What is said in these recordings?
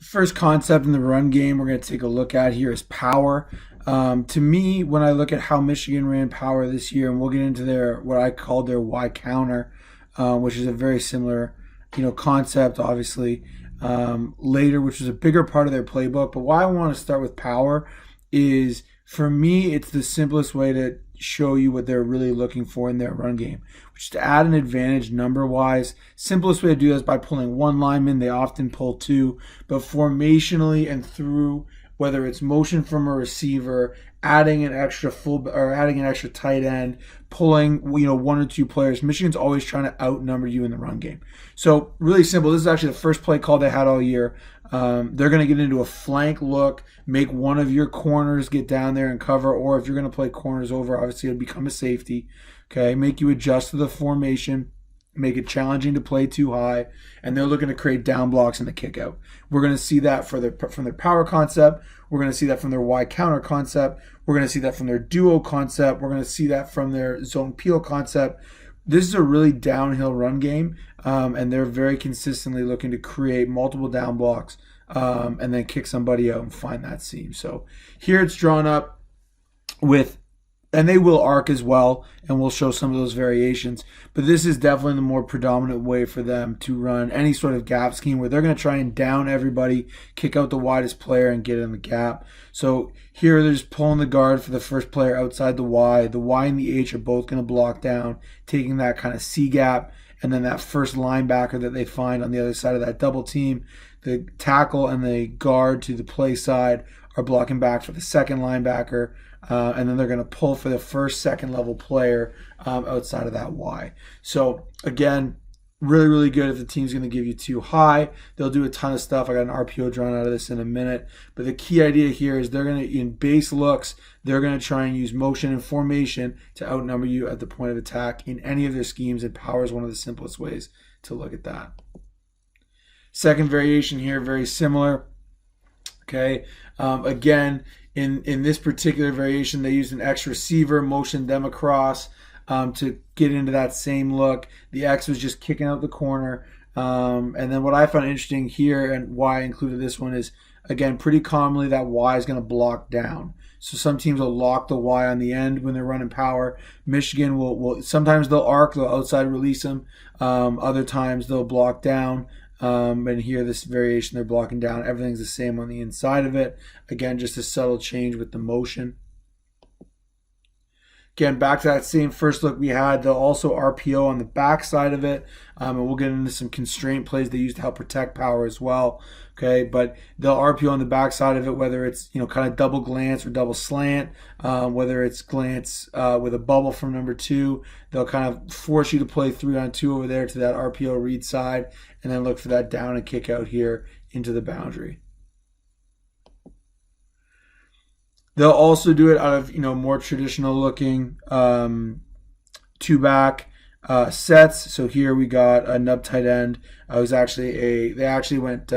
First concept in the run game we're going to take a look at here is power. To me, when I look at how Michigan ran power this year, and we'll get into their what I called their Y counter, which is a very similar, concept, obviously, later, which was a bigger part of their playbook. But why I want to start with power is, for me, it's the simplest way to show you what they're really looking for in their run game, which is to add an advantage number-wise. Simplest way to do that is by pulling one lineman. They often pull two, but formationally and through, whether it's motion from a receiver, adding an extra adding an extra tight end, pulling one or two players. Michigan's always trying to outnumber you in the run game. So really simple. This is actually the first play call they had all year. They're going to get into a flank look, make one of your corners get down there and cover, or if you're going to play corners over, obviously it'll become a safety. Okay, make you adjust to the formation, make it challenging to play too high, and they're looking to create down blocks in the kick out. We're going to see that from their power concept. We're going to see that from their Y counter concept. We're going to see that from their duo concept. We're going to see that from their zone peel concept. This is a really downhill run game, and they're very consistently looking to create multiple down blocks and then kick somebody out and find that seam. So here it's drawn up with, and they will arc as well, and we'll show some of those variations. But this is definitely the more predominant way for them to run any sort of gap scheme, where they're going to try and down everybody, kick out the widest player, and get in the gap. So here they're just pulling the guard for the first player outside the Y. The Y and the H are both going to block down, taking that kind of C gap, and then that first linebacker that they find on the other side of that double team, the tackle and the guard to the play side are blocking back for the second linebacker. And then they're going to pull for the first, second level player outside of that Y. So again, really, really good if the team's going to give you too high. They'll do a ton of stuff. I got an RPO drawn out of this in a minute. But the key idea here is they're going to, in base looks, they're going to try and use motion and formation to outnumber you at the point of attack in any of their schemes, and power is one of the simplest ways to look at that. Second variation here, very similar. Okay, again, in this particular variation, they used an X receiver, motioned them across to get into that same look. The X was just kicking out the corner. And then what I found interesting here, and why I included this one, is, again, pretty commonly that Y is going to block down. So some teams will lock the Y on the end when they're running power. Michigan will sometimes they'll arc, they'll outside release them. Other times they'll block down. And here, this variation, they're blocking down. Everything's the same on the inside of it. Again, just a subtle change with the motion. Again, back to that same first look we had. They'll also RPO on the back side of it. And we'll get into some constraint plays they use to help protect power as well. Okay, but they'll RPO on the back side of it, whether it's kind of double glance or double slant, whether it's glance with a bubble from number two. They'll kind of force you to play 3-on-2 over there to that RPO read side, and then look for that down and kick out here into the boundary. They'll also do it out of more traditional looking two back sets. So here we got a nub tight end. They actually went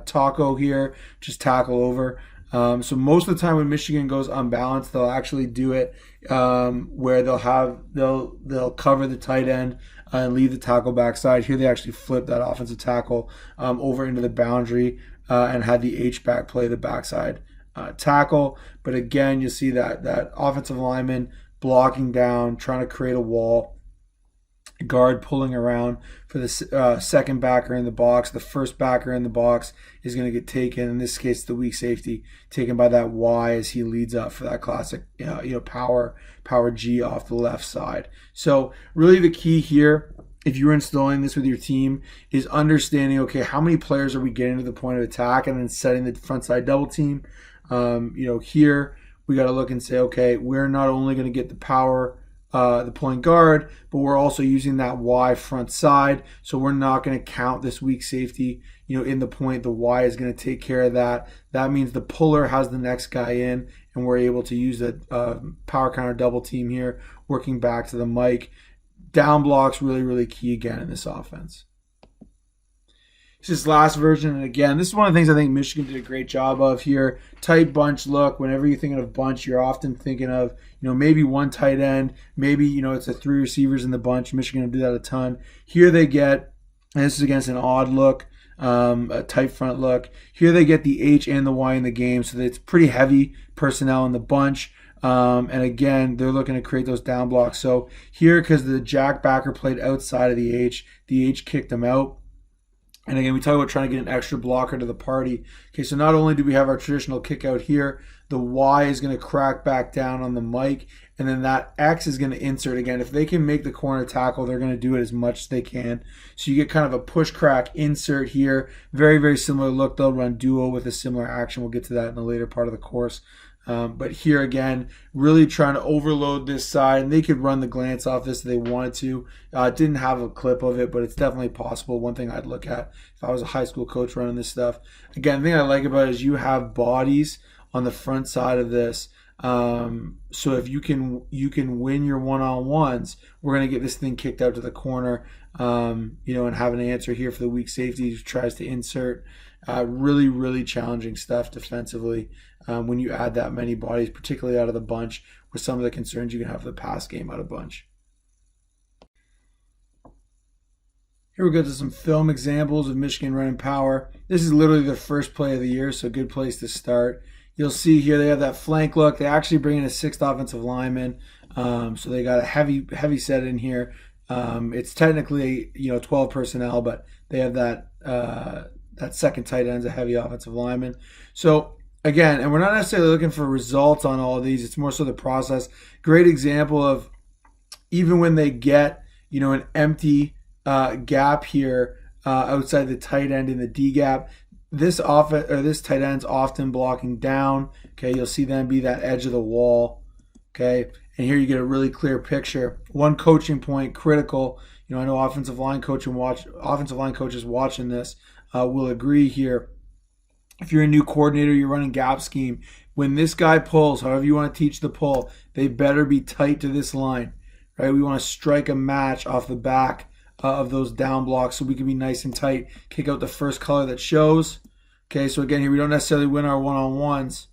taco here, just tackle over. So most of the time when Michigan goes unbalanced, they'll actually do it where they'll cover the tight end and leave the tackle backside. Here they actually flip that offensive tackle over into the boundary and had the H-back play the backside tackle. But again, you see that offensive lineman blocking down, trying to create a wall. Guard pulling around for the second backer in the box. The first backer in the box is going to get taken. In this case, the weak safety taken by that Y as he leads up for that classic, power G off the left side. So really, the key here, if you're installing this with your team, is understanding, okay, how many players are we getting to the point of attack, and then setting the front side double team. Here we got to look and say, okay, we're not only going to get the power. The point guard, but we're also using that Y front side, so we're not going to count this weak safety in the point. The Y is going to take care of that. That means the puller has the next guy in, and we're able to use the power counter double team here, working back to the mic. Down blocks really, really key again in this offense. This last version, and again, this is one of the things I think Michigan did a great job of here. Tight bunch look. Whenever you're thinking of bunch, you're often thinking of, maybe one tight end, maybe, it's a three receivers in the bunch. Michigan will do that a ton. Here they get, and this is against an odd look. a tight front look. Here they get the H and the Y in the game, so it's pretty heavy personnel in the bunch. And again, they're looking to create those down blocks. So here, because the jack backer played outside of the H kicked them out. And again, we talk about trying to get an extra blocker to the party. Okay, so not only do we have our traditional kick out here, the Y is going to crack back down on the mic, and then that X is going to insert again. If they can make the corner tackle, they're going to do it as much as they can. So you get kind of a push crack insert here. Very, very similar look. They'll run duo with a similar action. We'll get to that in the later part of the course. But here again, really trying to overload this side, and they could run the glance off this if they wanted to. Didn't have a clip of it, but it's definitely possible. One thing I'd look at if I was a high school coach running this stuff. Again, the thing I like about it is you have bodies on the front side of this. So if you can win your one-on-ones, we're going to get this thing kicked out to the corner, and have an answer here for the weak safety who tries to insert. Really, really challenging stuff defensively when you add that many bodies, particularly out of the bunch, with some of the concerns you can have for the pass game out of bunch. Here we go to some film examples of Michigan running power. This is literally the first play of the year, so good place to start. You'll see here they have that flank look. They actually bring in a sixth offensive lineman, so they got a heavy set in here. It's technically 12 personnel, but they have that second tight end's a heavy offensive lineman. So again, and we're not necessarily looking for results on all of these. It's more so the process. Great example of even when they get an empty gap here outside the tight end in the D gap. This tight end's often blocking down. Okay, you'll see them be that edge of the wall. Okay, and here you get a really clear picture. One coaching point, critical. I know offensive line coaches watching this will agree here. If you're a new coordinator, you're running gap scheme. When this guy pulls, however you want to teach the pull, they better be tight to this line, right? We want to strike a match off the back of those down blocks so we can be nice and tight. Kick out the first color that shows. Okay, so again, here we don't necessarily win our one-on-ones.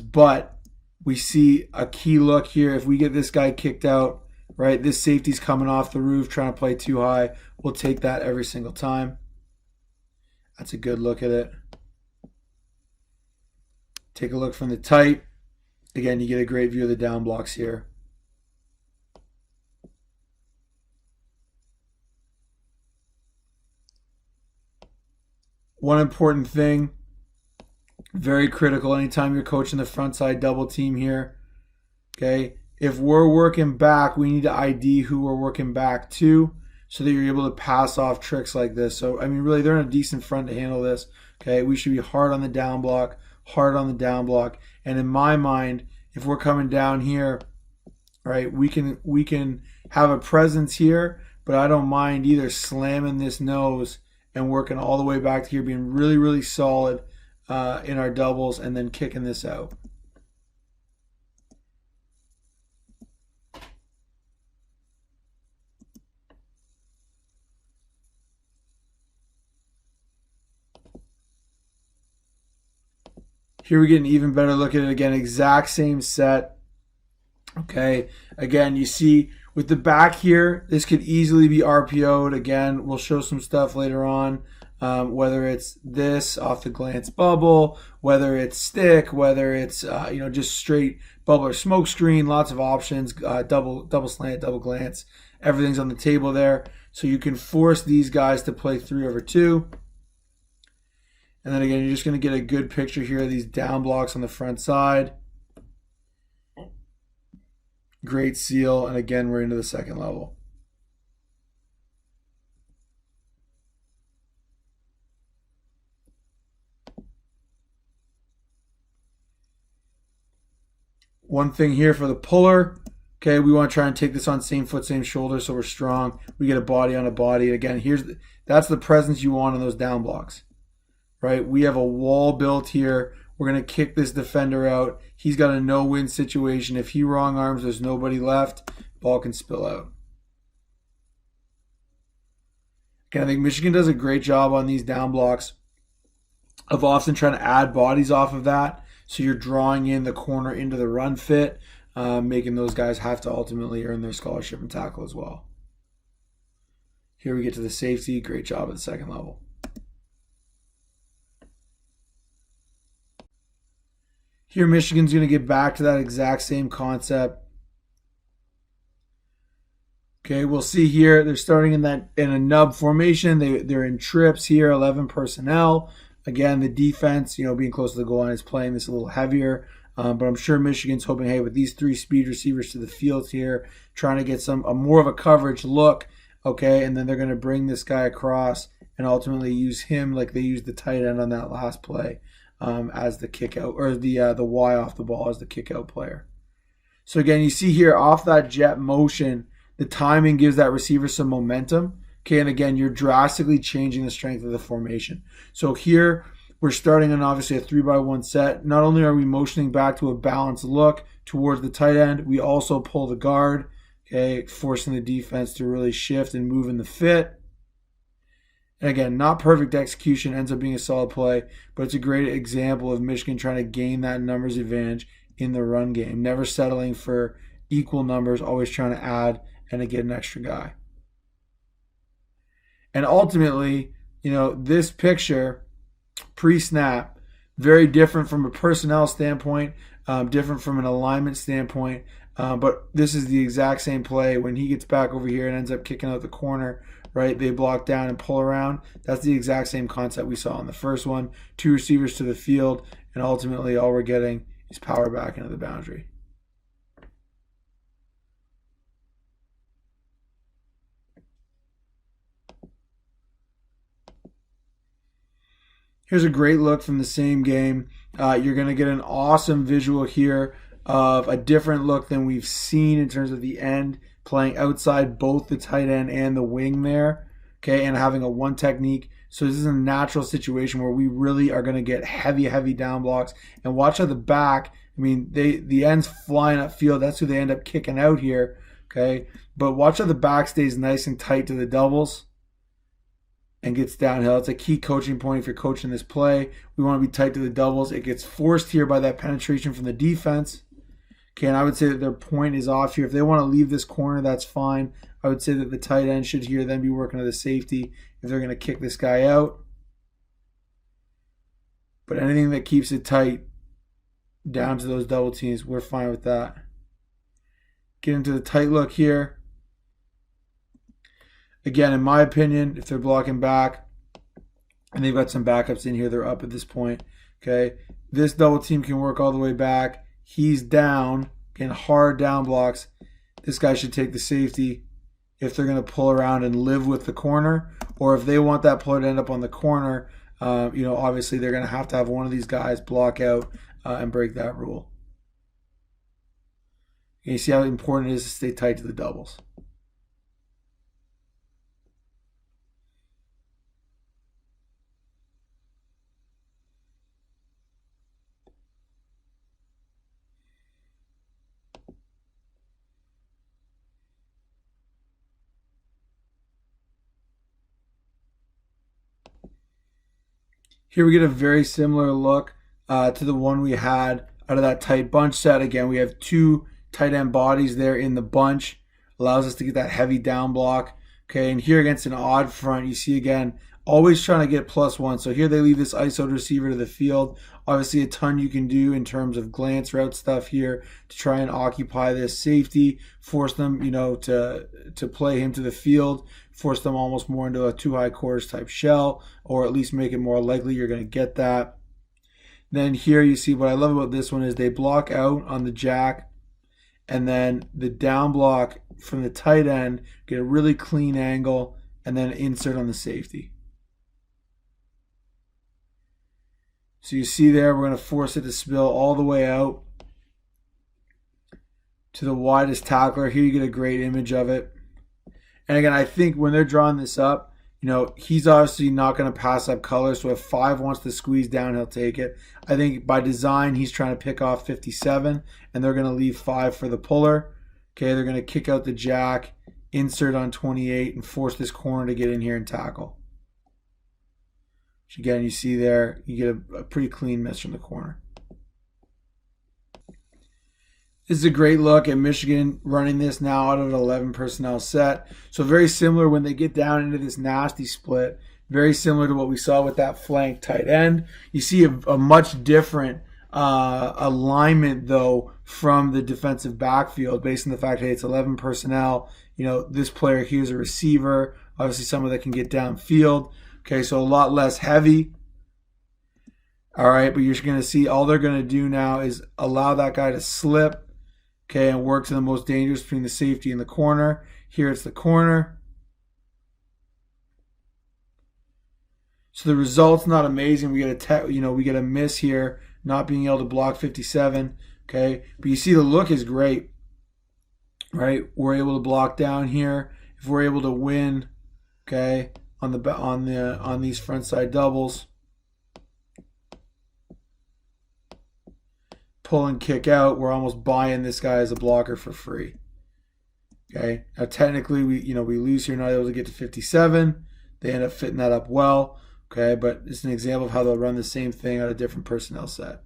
But we see a key look here. If we get this guy kicked out, right, this safety's coming off the roof trying to play too high. We'll take that every single time. That's a good look at it. Take a look from the tight. Again, you get a great view of the down blocks here. One important thing, very critical anytime you're coaching the front side double team here. Okay, if we're working back, we need to ID who we're working back to so that you're able to pass off tricks like this. So, I mean, really, they're in a decent front to handle this. Okay, we should be hard on the down block. And in my mind, if we're coming down here, right, we can have a presence here, but I don't mind either slamming this nose and working all the way back to here, being really, really solid in our doubles, and then kicking this out. Here we get an even better look at it again, exact same set. Okay, again, you see with the back here, this could easily be RPO'd. Again, we'll show some stuff later on, whether it's this off the glance bubble, whether it's stick, whether it's just straight bubble or smoke screen, lots of options, double slant, double glance, everything's on the table there. So you can force these guys to play 3/2. And then again, you're just going to get a good picture here of these down blocks on the front side. Great seal. And again, we're into the second level. One thing here for the puller. Okay, we want to try and take this on same foot, same shoulder, so we're strong. We get a body on a body. Again, that's the presence you want on those down blocks. Right, we have a wall built here. We're going to kick this defender out. He's got a no-win situation. If he wrong arms, there's nobody left. Ball can spill out. Again, I think Michigan does a great job on these down blocks of often trying to add bodies off of that. So you're drawing in the corner into the run fit. making those guys have to ultimately earn their scholarship and tackle as well. Here we get to the safety. Great job at the second level. Here, Michigan's going to get back to that exact same concept. Okay, we'll see here they're starting in a nub formation. They're in trips here, 11 personnel. Again, the defense, being close to the goal line is playing this a little heavier. But I'm sure Michigan's hoping, hey, with these 3 speed receivers to the field here, trying to get a more of a coverage look. Okay, and then they're going to bring this guy across and ultimately use him like they used the tight end on that last play as the kick out, or the Y off the ball as the kick out player. So again, you see here off that jet motion, the timing gives that receiver some momentum. Okay, and again, you're drastically changing the strength of the formation. So here we're starting on obviously a 3-by-1 set. Not only are we motioning back to a balanced look towards the tight end, we also pull the guard. Okay, forcing the defense to really shift and move in the fit. And again, not perfect execution, ends up being a solid play, but it's a great example of Michigan trying to gain that numbers advantage in the run game. Never settling for equal numbers, always trying to add and to get an extra guy. And ultimately, this picture, pre-snap, very different from a personnel standpoint, different from an alignment standpoint. But this is the exact same play when he gets back over here and ends up kicking out the corner, right? They block down and pull around. That's the exact same concept we saw in the first one. 2 receivers to the field, and ultimately all we're getting is power back into the boundary. Here's a great look from the same game. You're going to get an awesome visual here of a different look than we've seen in terms of the end, playing outside both the tight end and the wing there, okay, and having a one technique. So this is a natural situation where we really are going to get heavy down blocks. And watch how the back, the end's flying upfield. That's who they end up kicking out here, okay? But watch how the back stays nice and tight to the doubles and gets downhill. It's a key coaching point if you're coaching this play. We want to be tight to the doubles. It gets forced here by that penetration from the defense. Okay, and I would say that their point is off here. If they want to leave this corner, that's fine. I would say that the tight end should here then be working to the safety if they're going to kick this guy out. But anything that keeps it tight down to those double teams, we're fine with that. Get into the tight look here. Again, in my opinion, if they're blocking back and they've got some backups in here, they're up at this point. Okay, this double team can work all the way back. He's down, getting hard down blocks. This guy should take the safety if they're going to pull around and live with the corner, or if they want that player to end up on the corner, obviously they're going to have one of these guys block out and break that rule. And you see how important it is to stay tight to the doubles. Here we get a very similar look to the one we had out of that tight bunch set. Again, we have 2 tight end bodies there in the bunch. Allows us to get that heavy down block. Okay, and here against an odd front, you see again, always trying to get +1. So here they leave this ISO receiver to the field. Obviously a ton you can do in terms of glance route stuff here to try and occupy this safety, force them, to play him to the field, force them almost more into a 2 high quarters type shell, or at least make it more likely you're going to get that. Then here you see what I love about this one is they block out on the jack, and then the down block from the tight end, get a really clean angle, and then insert on the safety. So you see there, we're going to force it to spill all the way out to the widest tackler. Here you get a great image of it. And again, I think when they're drawing this up, he's obviously not going to pass up color. So if 5 wants to squeeze down, he'll take it. I think by design, he's trying to pick off 57, and they're going to leave 5 for the puller. Okay, they're going to kick out the jack, insert on 28, and force this corner to get in here and tackle. Which again, you see there, you get a pretty clean miss from the corner. This is a great look at Michigan running this now out of an 11 personnel set. So very similar when they get down into this nasty split. Very similar to what we saw with that flank tight end. You see a much different alignment, though, from the defensive backfield based on the fact, hey, it's 11 personnel. You know, this player here is a receiver. Obviously, someone that can get downfield. Okay, so a lot less heavy. All right, but you're going to see all they're going to do now is allow that guy to slip. Okay, and work to the most dangerous between the safety and the corner. Here it's the corner. So the result's not amazing. We get we get a miss here, not being able to block 57. Okay, but you see the look is great, right? We're able to block down here. If we're able to win, okay, on these front side doubles. Pull and kick out, we're almost buying this guy as a blocker for free. Okay, now technically we lose here, not able to get to 57. They end up fitting that up well. Okay, but it's an example of how they'll run the same thing out of a different personnel set.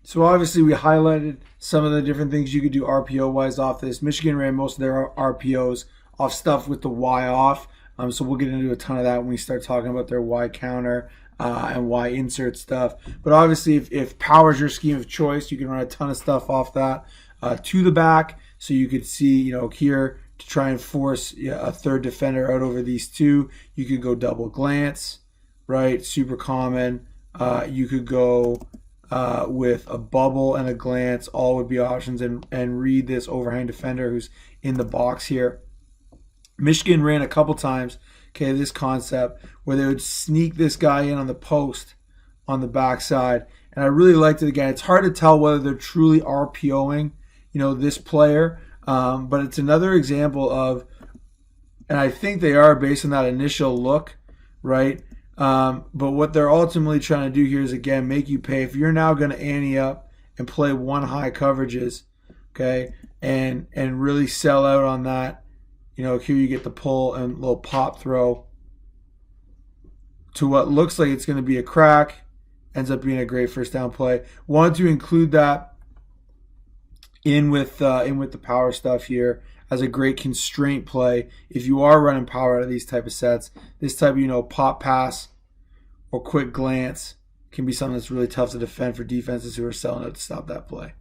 So obviously we highlighted some of the different things you could do RPO wise off this. Michigan ran most of their RPOs off stuff with the Y off. So we'll get into a ton of that when we start talking about their Y counter. And Y insert stuff. But obviously, if power is your scheme of choice, you can run a ton of stuff off that to the back. So you could see, here to try and force a third defender out over these two, you could go double glance, right? Super common. You could go with a bubble and a glance. All would be options. And read this overhang defender who's in the box here. Michigan ran a couple times. Okay, this concept where they would sneak this guy in on the post on the backside. And I really liked it again. It's hard to tell whether they're truly RPOing, this player. But it's another example of, and I think they are based on that initial look, right? But what they're ultimately trying to do here is, again, make you pay. If you're now going to ante up and play one high coverages, okay, and really sell out on that, here you get the pull and little pop throw to what looks like it's going to be a crack. Ends up being a great first down play. Wanted to include that in with the power stuff here as a great constraint play. If you are running power out of these type of sets, this type of pop pass or quick glance can be something that's really tough to defend for defenses who are selling out to stop that play.